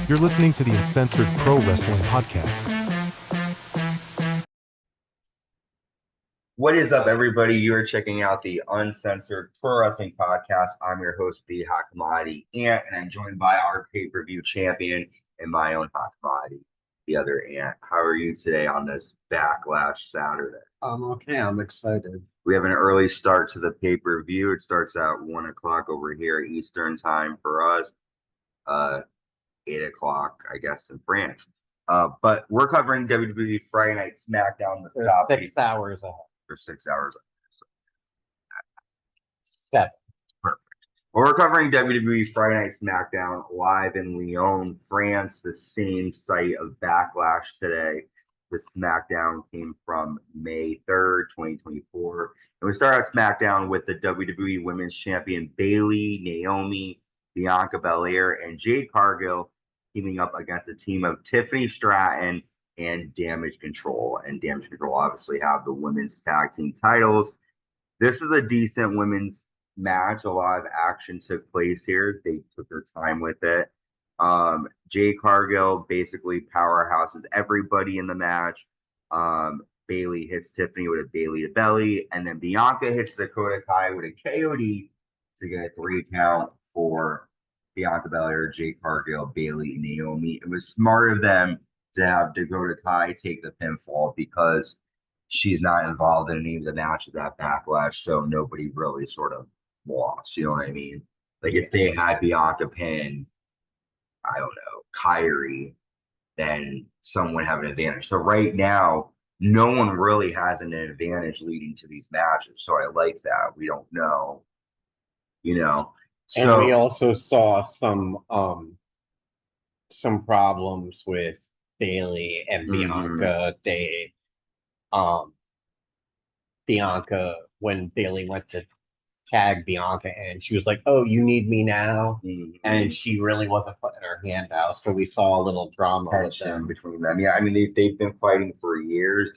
You're listening to the Uncensored Pro Wrestling Podcast. What is up, everybody? You're checking out the Uncensored Pro Wrestling Podcast. I'm your host, the Hot Commodity Ant, and I'm joined by our pay-per-view champion and my own Hot Commodity, the other Ant. How are you today on this Backlash Saturday? I'm okay. I'm excited. We have an early start to the pay-per-view. It starts at 1 o'clock over here Eastern time for us. 8 o'clock, I guess, in France. But we're covering WWE Friday Night SmackDown. For 6 hours ahead. For 6 hours. So. 7. Perfect. Well, we're covering WWE Friday Night SmackDown live in Lyon, France, the same site of Backlash today. The SmackDown came from May 3rd, 2024. And we start out SmackDown with the WWE Women's Champion Bayley, Naomi, Bianca, Belair, and Jade Cargill teaming up against a team of Tiffany, Stratton, and Damage Control. And Damage Control obviously have the women's tag team titles. This is a decent women's match. A lot of action took place here. They took their time with it. Jade Cargill basically powerhouses everybody in the match. Bayley hits Tiffany with a Bayley to belly, and then Bianca hits Dakota Kai with a KOD to get a 3 count for Bianca Belair, Jade Cargill, Bayley, Naomi. It was smart of them to have Dakota Kai take the pinfall because she's not involved in any of the matches at Backlash, so nobody really sort of lost. You know what I mean? Like if they had Bianca pin, I don't know, Kyrie, then someone would have an advantage. So right now, no one really has an advantage leading to these matches. So I like that. We don't know, you know. And we also saw some problems with Bayley and Bianca. Bianca, when Bayley went to tag Bianca and she was like, "Oh, you need me now," and she really wasn't putting her hand out. So we saw a little drama between them. Yeah, I mean they've been fighting for years.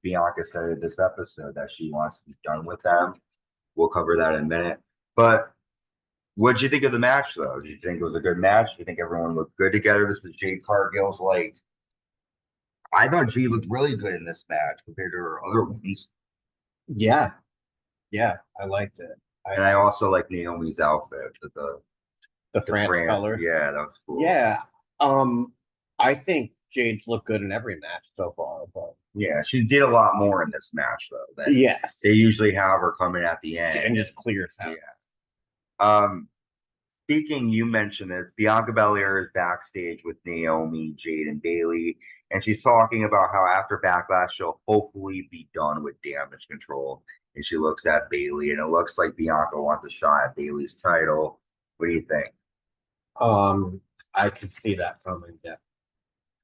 Bianca said this episode that she wants to be done with them. We'll cover that in a minute. But what did you think of the match, though? Did you think it was a good match? Do you think everyone looked good together? This was Jade Cargill's, I thought Jade looked really good in this match compared to her other ones. Yeah, I liked it. And I also like Naomi's outfit, the France color. Yeah, that was cool. Yeah, I think Jade's looked good in every match so far. But yeah, she did a lot more in this match, though. Yes, they usually have her coming at the end and just clears out. Yeah. Speaking, you mentioned this. Bianca Belair is backstage with Naomi, Jade, and Bayley, and she's talking about how after Backlash she'll hopefully be done with Damage Control. And she looks at Bayley, and it looks like Bianca wants a shot at Bayley's title. What do you think? I could see that coming. Yeah.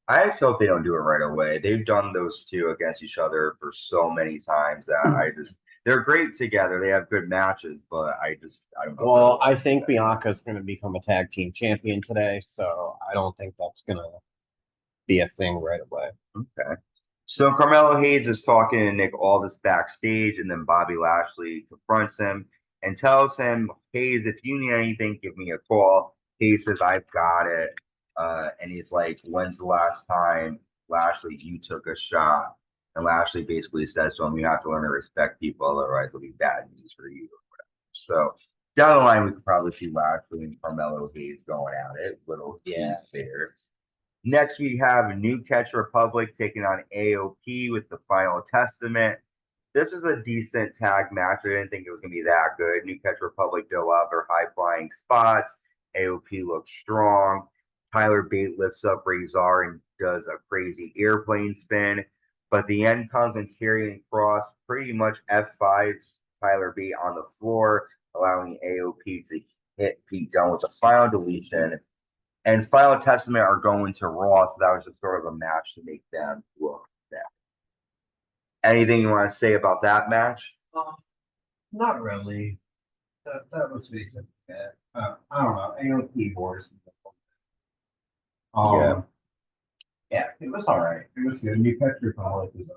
I just hope they don't do it right away. They've done those two against each other for so many times that they're great together. They have good matches, but I don't know. Well, I think Bianca's going to become a tag team champion today, so I don't think that's going to be a thing right away. Okay. So Carmelo Hayes is talking to Nick Aldis backstage, and then Bobby Lashley confronts him and tells him, "Hayes, if you need anything, give me a call." Hayes says, "I've got it." And he's like, "When's the last time, Lashley, you took a shot?" And Lashley basically says to him, "You have to learn to respect people, otherwise it'll be bad news for you." Or whatever. So down the line, we could probably see Lashley and Carmelo Hayes going at it. Little fair. Next, we have New Catch Republic taking on AOP with the Final Testament. This is a decent tag match. I didn't think it was going to be that good. New Catch Republic did a lot of their high-flying spots. AOP looks strong. Tyler Bate lifts up Razor and does a crazy airplane spin. But the end comes when Karrion Kross pretty much F5s Tyler Bate on the floor, allowing AOP to hit Pete Dunne with a final deletion. And Final Testament are going to Raw, so that was just sort of a match to make them look better. Anything you want to say about that match? Not really. That was recent. I don't know. AOP wars. Yeah, it was all right. It was good. New Catch Republic was.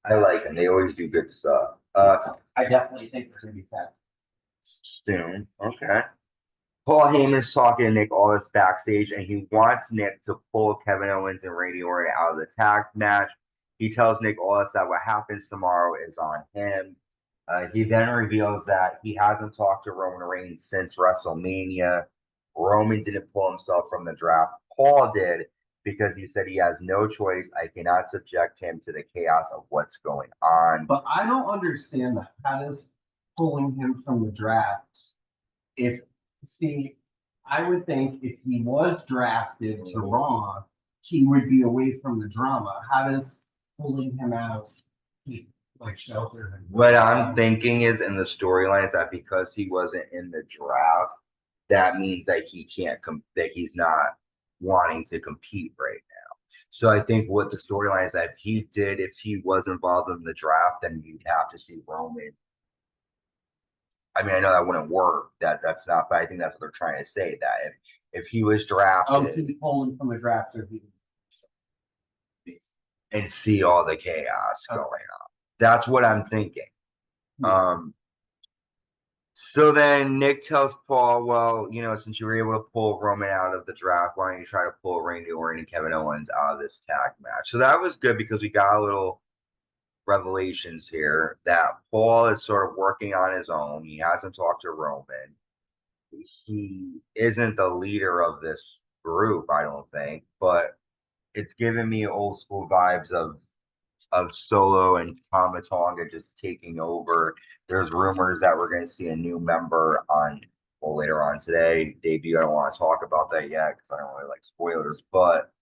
I like them. They always do good stuff. I definitely think they're going to be fast. Soon. Okay. Paul Heyman's talking to Nick Aldis backstage, and he wants Nick to pull Kevin Owens and Randy Orton out of the tag match. He tells Nick Aldis that what happens tomorrow is on him. He then reveals that he hasn't talked to Roman Reigns since WrestleMania. Roman didn't pull himself from the draft. Paul did because he said he has no choice. I cannot subject him to the chaos of what's going on. But I don't understand that. How does pulling him from the draft? I would think if he was drafted to Raw, he would be away from the drama. How does pulling him out shelter him? What I'm thinking is in the storyline is that because he wasn't in the draft, that means that he can't that he's not wanting to compete right now. So I think what the storyline is that if he was involved in the draft, then you'd have to see Roman. I mean, I know that wouldn't work. That's not, but I think that's what they're trying to say. That if he was drafted, he'd pull him from the draft, so he and see all the chaos going on. That's what I'm thinking. Yeah. So then Nick tells Paul, well, since you were able to pull Roman out of the draft, why don't you try to pull Randy Orton and Kevin Owens out of this tag match? So that was good because we got a little revelations here that Paul is sort of working on his own. He hasn't talked to Roman. He isn't the leader of this group, I don't think, but it's giving me old school vibes of Solo and Tama Tonga just taking over. There's rumors that we're going to see a new member later on today. Debut. I don't want to talk about that yet because I don't really like spoilers, but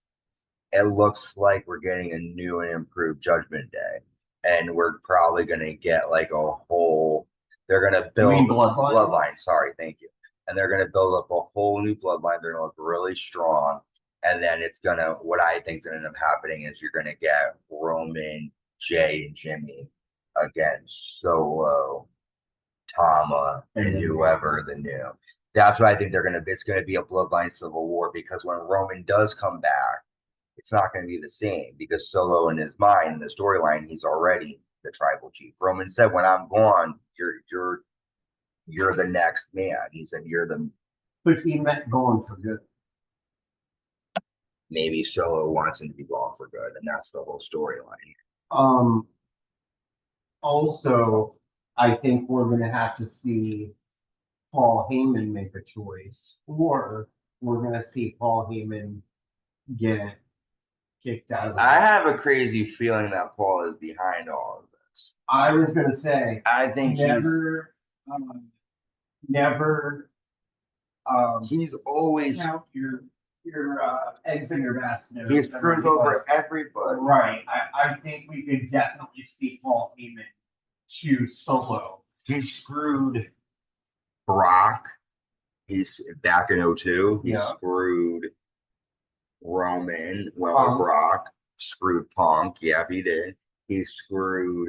it looks like we're getting a new and improved Judgment Day, and we're probably going to get like a whole. They're going to build Bloodline. Sorry, thank you. And they're going to build up a whole new Bloodline. They're going to look really strong. And then what I think is going to end up happening is you're going to get Roman, Jay, and Jimmy against Solo, Tama, and whoever the new. That's what I think it's going to be a Bloodline Civil War because when Roman does come back, it's not going to be the same because Solo in his mind, in the storyline, he's already the tribal chief. Roman said, when I'm gone, you're the next man. He said, But he meant going for good. Maybe Solo wants him to be gone for good, and that's the whole storyline. Also, I think we're going to have to see Paul Heyman make a choice, or we're going to see Paul Heyman get kicked out of the I have a crazy feeling that Paul is behind all of this. I was going to say, I think he's always count your eggs in your basket. He screws over everybody. Right. I think we could definitely see Paul Heyman to Solo. He screwed Brock. He's back in 2002. He screwed Roman. Brock screwed Punk. Yeah, he did. He screwed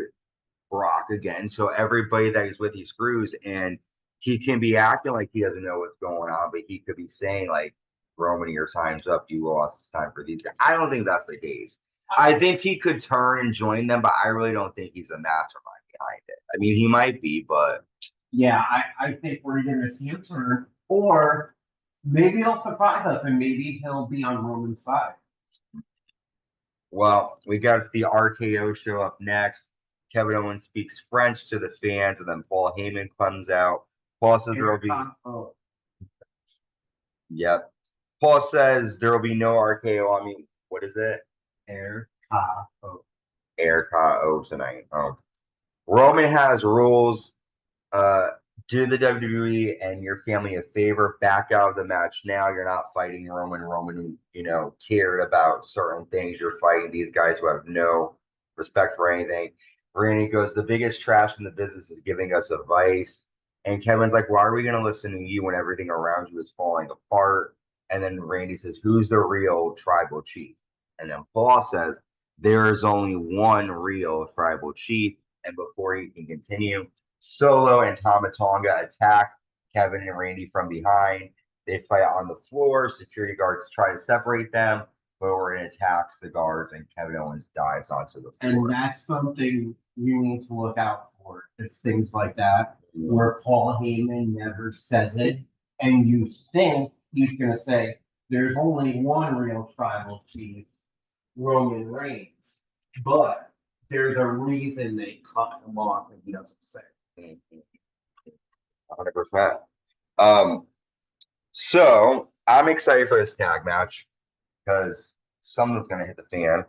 Brock again. So everybody that he's with, he screws. And he can be acting like he doesn't know what's going on, but he could be saying like, Roman, your time's up. You lost. It's time for these guys. I don't think that's the case. I think he could turn and join them, but I really don't think he's a mastermind behind it. I mean, he might be, but yeah, I think we're going to see him turn, or maybe he'll surprise us, and maybe he'll be on Roman's side. Well, we got the RKO show up next. Kevin Owens speaks French to the fans, and then Paul Heyman comes out. Paul says there will be. Yep. Paul says there will be no RKO. I mean, what is it? RKO tonight. Roman has rules. Do the WWE and your family a favor. Back out of the match now. You're not fighting Roman. Roman, cared about certain things. You're fighting these guys who have no respect for anything. Randy goes, the biggest trash in the business is giving us advice. And Kevin's like, why are we going to listen to you when everything around you is falling apart? And then Randy says, who's the real tribal chief? And then Paul says, there is only one real tribal chief. And before he can continue, Solo and Tama Tonga attack Kevin and Randy from behind. They fight on the floor. Security guards try to separate them, but Orton attacks the guards and Kevin Owens dives onto the floor. And that's something you need to look out for. It's things like that where Paul Heyman never says it, And you think he's gonna say there's only one real tribal chief, Roman Reigns, but there's a reason they cut him off and he doesn't say. 100%. So I'm excited for this tag match because something's gonna hit the fan.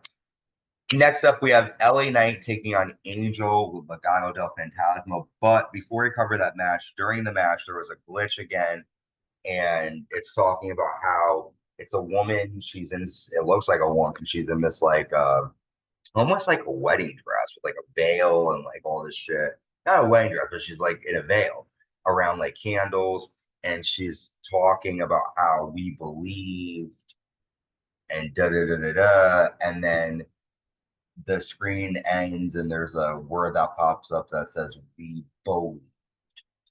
Next up, we have LA Knight taking on Angel with Legado del Fantasma. But before we cover that match, during the match, there was a glitch again, and it's talking about how it's a woman. She's in. It looks like a woman. She's in this like almost like a wedding dress with like a veil and like all this shit. Not a wedding dress, but she's like in a veil around like candles, and she's talking about how we believed and da da da da da, and then the screen ends and there's a word that pops up that says "we believed,"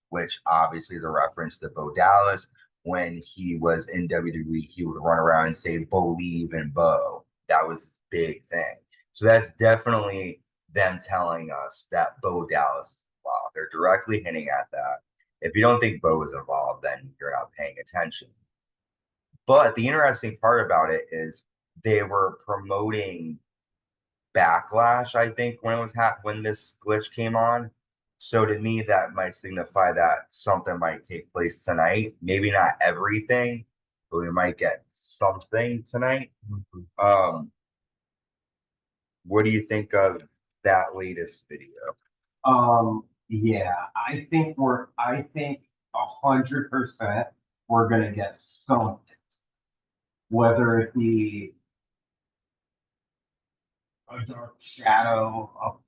which obviously is a reference to Bo Dallas. When he was in WWE, he would run around and say "believe in Bo." That was his big thing. So that's definitely them telling us that Bo Dallas is involved. They're directly hinting at that. If you don't think Bo is involved, then you're not paying attention. But the interesting part about it is they were promoting Backlash, I think, when it was when this glitch came on. So to me, that might signify that something might take place tonight. Maybe not everything, but we might get something tonight. What do you think of that latest video? Yeah, I think 100% we're gonna get something, whether it be a dark shadow up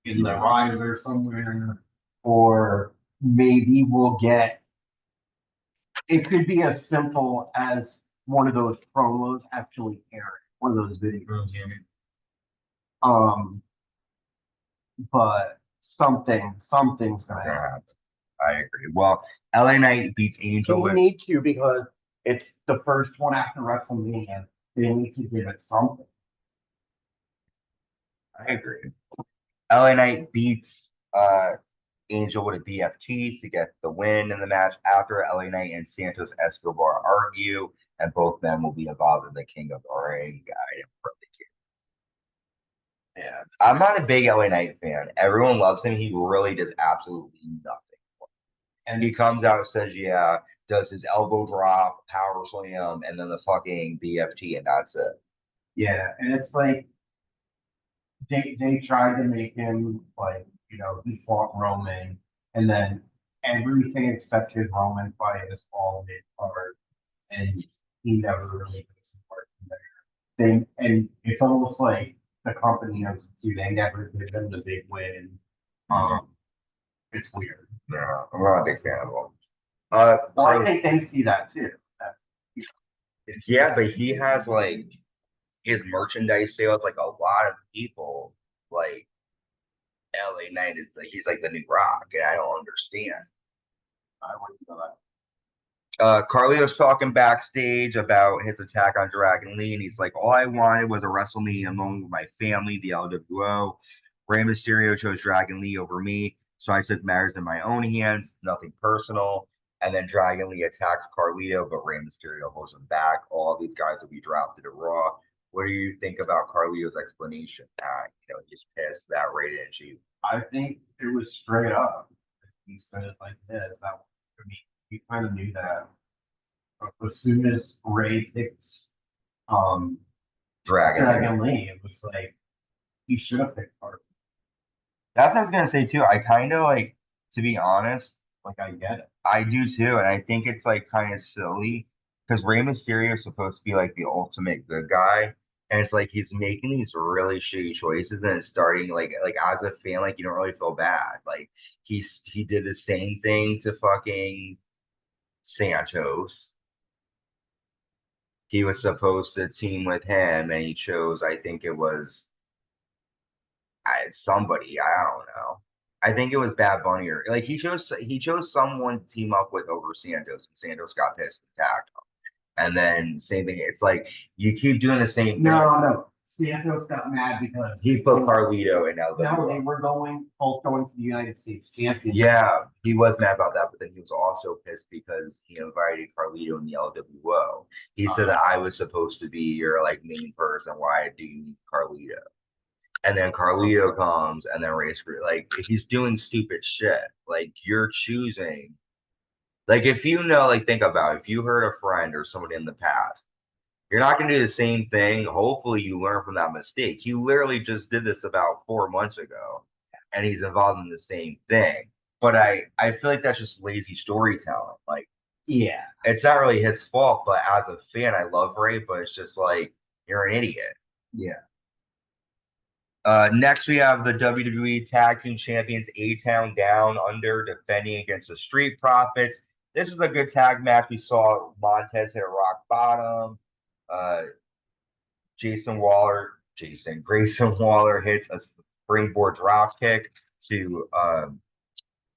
in the riser somewhere, or maybe we'll get. It could be as simple as one of those promos actually airing, one of those videos. But something's gonna happen. I agree. Well, LA Knight beats Angel. They need to, because it's the first one after WrestleMania. They need to give it something. I agree. LA Knight beats Angel with a BFT to get the win in the match after LA Knight and Santos Escobar argue, and both men will be involved in the King of the Ring guide. Yeah, I'm not a big LA Knight fan. Everyone loves him. He really does absolutely nothing. And he comes out and says, yeah, does his elbow drop, power slam, and then the fucking BFT, and that's it. Yeah, and it's like they tried to make him like, he fought Roman, and then everything except his Roman fight is all mid card, and he never really goes to part from there. And it's almost like the company knows it too. They never give him the big win. It's weird. No, I'm not a big fan of him. Well, I think they see that too. Yeah, but he has like his merchandise sales, like a lot of people like LA Knight is like, he's like the new Rock, and I don't understand. I wouldn't know that. Carlito's talking backstage about his attack on Dragon Lee, and he's like, all I wanted was a WrestleMania moment with my family, the LWO. Rey Mysterio chose Dragon Lee over me, so I took matters in my own hands, nothing personal. And then Dragon Lee attacks Carlito, but Rey Mysterio holds him back. All these guys will be drafted to Raw. What do you think about Carlito's explanation? He's pissed that Rey didn't cheat. I think it was straight up. He said it like this. He kind of knew that. As soon as Rey picked Dragon Lee, it was like he should have picked Carlito. That's what I was gonna say too. I kind of like, to be honest, like I get it. I do too, and I think it's like kind of silly because Rey Mysterio is supposed to be like the ultimate good guy, and it's like he's making these really shitty choices, and it's starting like as a fan, like you don't really feel bad. Like he did the same thing to fucking Santos. He was supposed to team with him, and he chose, I think it was somebody, I don't know. I think it was Bad Bunny, or like he chose someone to team up with over Santos, and Santos got pissed and attacked him. And then same thing. It's like you keep doing the same thing. No. Santos got mad because he put Carlito in LWO. No, they were both going to the United States Championship. Yeah, he was mad about that, but then he was also pissed because he invited Carlito in the LWO. He said that I was supposed to be your like main person. Why do you need Carlito? And then Carlito comes, and then like he's doing stupid shit. Like you're choosing. Like if you know, like think about it, if you hurt a friend or somebody in the past, you're not going to do the same thing. Hopefully, you learn from that mistake. He literally just did this about 4 months ago, and he's involved in the same thing. But I feel like that's just lazy storytelling. Like, yeah, it's not really his fault. But as a fan, I love Ray, but it's just like you're an idiot. Yeah. Next, we have the WWE Tag Team Champions A-Town Down Under defending against the Street Profits. This was a good tag match. We saw Montez hit a rock bottom. Grayson Waller hits a springboard drop kick to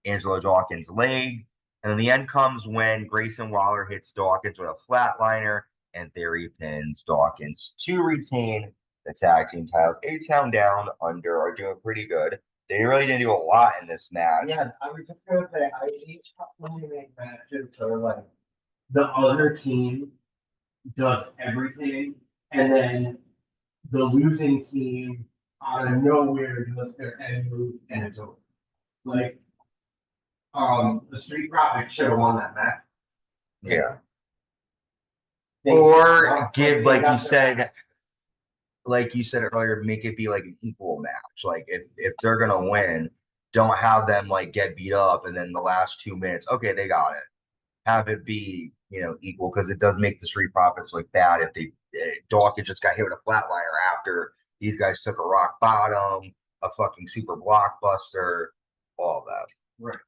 Angelo Dawkins' leg. And then the end comes when Grayson Waller hits Dawkins with a flatliner, and Theory pins Dawkins to retain the tag team titles. A-Town Down Under are doing pretty good. They really didn't do a lot in this match. Yeah, I was just going to say, I hate when they make matches where like the other team does everything, and then the losing team out of nowhere does their end move, and it's over. Like, the Street Profits should have won that match. Yeah. Or give, like you said earlier, make it be like an equal match. Like if they're gonna win, don't have them like get beat up and then the last 2 minutes, okay, they got it. Have it be equal, because it does make the Street Profits look bad if Dawkins just got hit with a flatliner after these guys took a rock bottom, a fucking super blockbuster, all that. Right.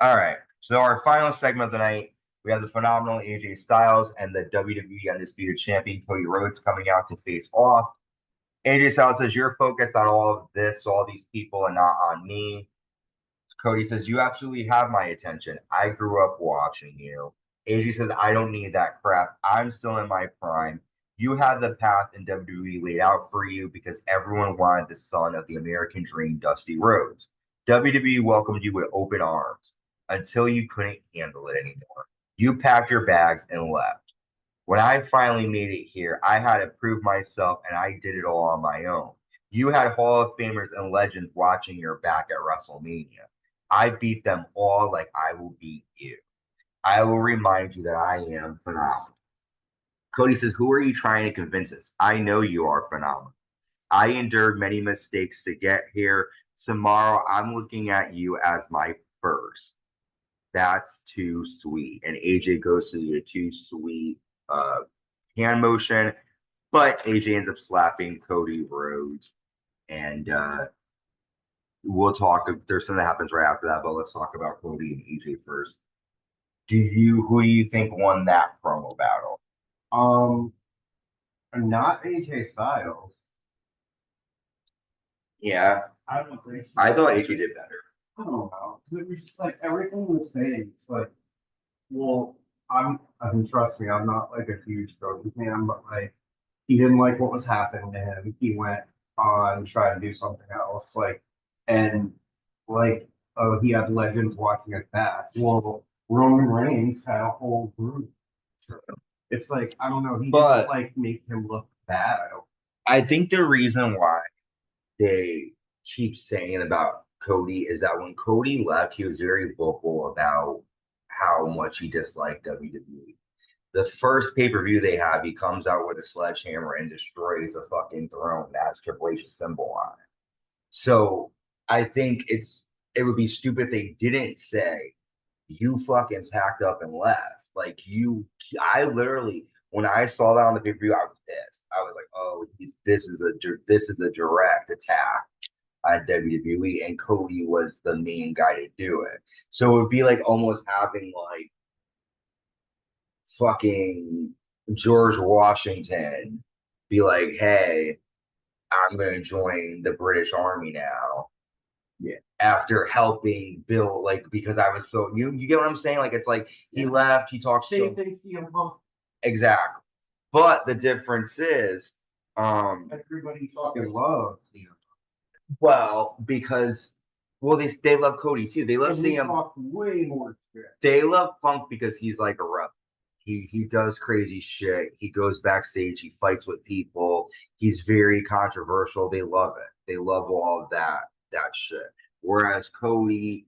All right. So our final segment of the night, we have the phenomenal AJ Styles and the WWE Undisputed Champion Cody Rhodes coming out to face off. AJ Styles says, "You're focused on all of this, all these people, and not on me." Cody says, "You absolutely have my attention. I grew up watching you." AJ says, "I don't need that crap. I'm still in my prime. You had the path in WWE laid out for you because everyone wanted the son of the American Dream, Dusty Rhodes. WWE welcomed you with open arms until you couldn't handle it anymore. You packed your bags and left. When I finally made it here, I had to prove myself, and I did it all on my own. You had Hall of Famers and legends watching your back at WrestleMania. I beat them all like I will beat you. I will remind you that I am phenomenal." Cody says, "Who are you trying to convince us? I know you are phenomenal. I endured many mistakes to get here. Tomorrow, I'm looking at you as my first. That's too sweet." And AJ goes to the too sweet hand motion, but AJ ends up slapping Cody Rhodes. And we'll talk. There's something that happens right after that, but let's talk about Cody and AJ first. Who do you think won that promo battle? Not AJ Styles. Yeah, I don't think so. I thought AJ did better. I don't know. It was just like everything he was saying. It's like, well, I mean, trust me, I'm not like a huge Cody fan, but like, he didn't like what was happening to him. He went on trying to do something else, and he had legends watching his back. Well, Roman Reigns had a whole group. It's like, I don't know. He didn't like make him look bad. I think the reason why they keep saying about Cody is that when Cody left, he was very vocal about how much he disliked WWE. The first pay-per-view they have, he comes out with a sledgehammer and destroys a fucking throne that has Triple H's symbol on it. So I think it would be stupid if they didn't say, "You fucking packed up and left." Like I literally, when I saw that on the pay-per-view, I was pissed. I was like, "Oh, this is a direct attack on WWE," and Cody was the main guy to do it. So it would be like almost having like fucking George Washington be like, "Hey, I'm going to join the British Army now." Yeah. After helping Bill, like, because I was so, you get what I'm saying? Like, it's like he left, he talked same thing. Exactly. But the difference is Everybody fucking loves CM. Well, because they love Cody too. They love And seeing he him. talked way more shit. They love Punk because he's like a rebel. He does crazy shit. He goes backstage. He fights with people. He's very controversial. They love it. They love all of that shit. Whereas Cody,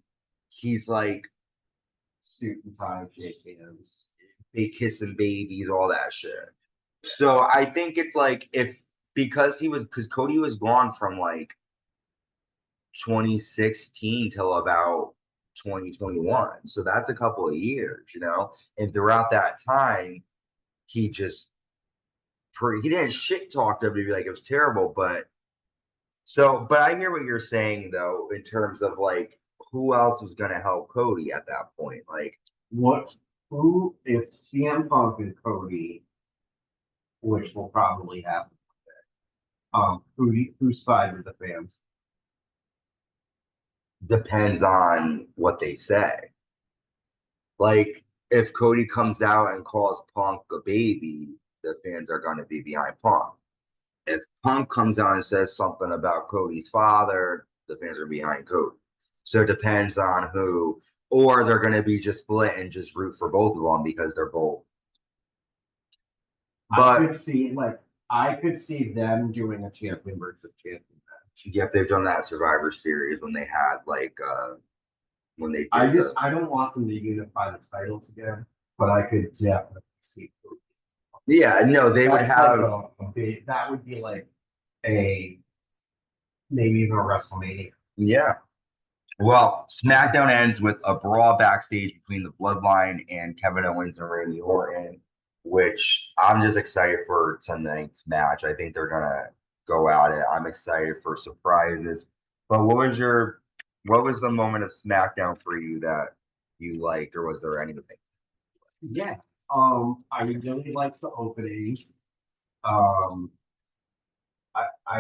he's like Suit and tie, shake hands, they kissing babies, all that shit. So I think it's like because Cody was gone from like 2016 till about 2021. So that's a couple of years, And throughout that time, he just he didn't shit talk WWE like it was terrible, but I hear what you're saying though, in terms of like who else was gonna help Cody at that point. Like who if CM Punk and Cody, which will probably happen, whose side are the fans? depends on what they say. Like if Cody comes out and calls Punk a baby, the fans are gonna be behind Punk. If Punk comes out and says something about Cody's father, the fans are behind Cody. So it depends on who, or they're going to be just split and just root for both of them because they're both. But I could see them doing a champion versus champion match. Yep, they've done that Survivor Series when they had when they did. I don't want them to unify the titles again, but I could definitely see. Yeah, no, they would have. That would be like maybe even a WrestleMania. Yeah. Well, SmackDown ends with a brawl backstage between the Bloodline and Kevin Owens and Randy Orton, which I'm just excited for tonight's match. I think they're gonna go at it. I'm excited for surprises. But what was the moment of SmackDown for you that you liked, or was there anything? Yeah. I really like the opening. I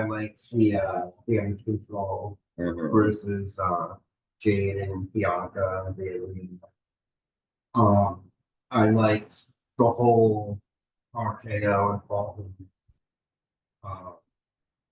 like the damage control versus Jade and Bianca and Bayley. I liked the whole RKO and Paul.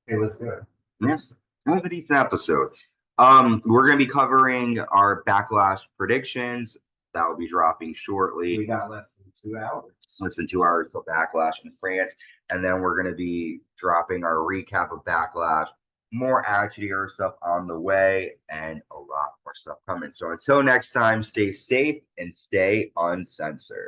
It was good. Yes, it was a decent episode. We're gonna be covering our Backlash predictions. That will be dropping shortly. We got less than 2 hours. Less than 2 hours for Backlash in France, and then we're gonna be dropping our recap of Backlash. More Attitude Era stuff on the way, and a lot more stuff coming. So until next time, stay safe and stay uncensored.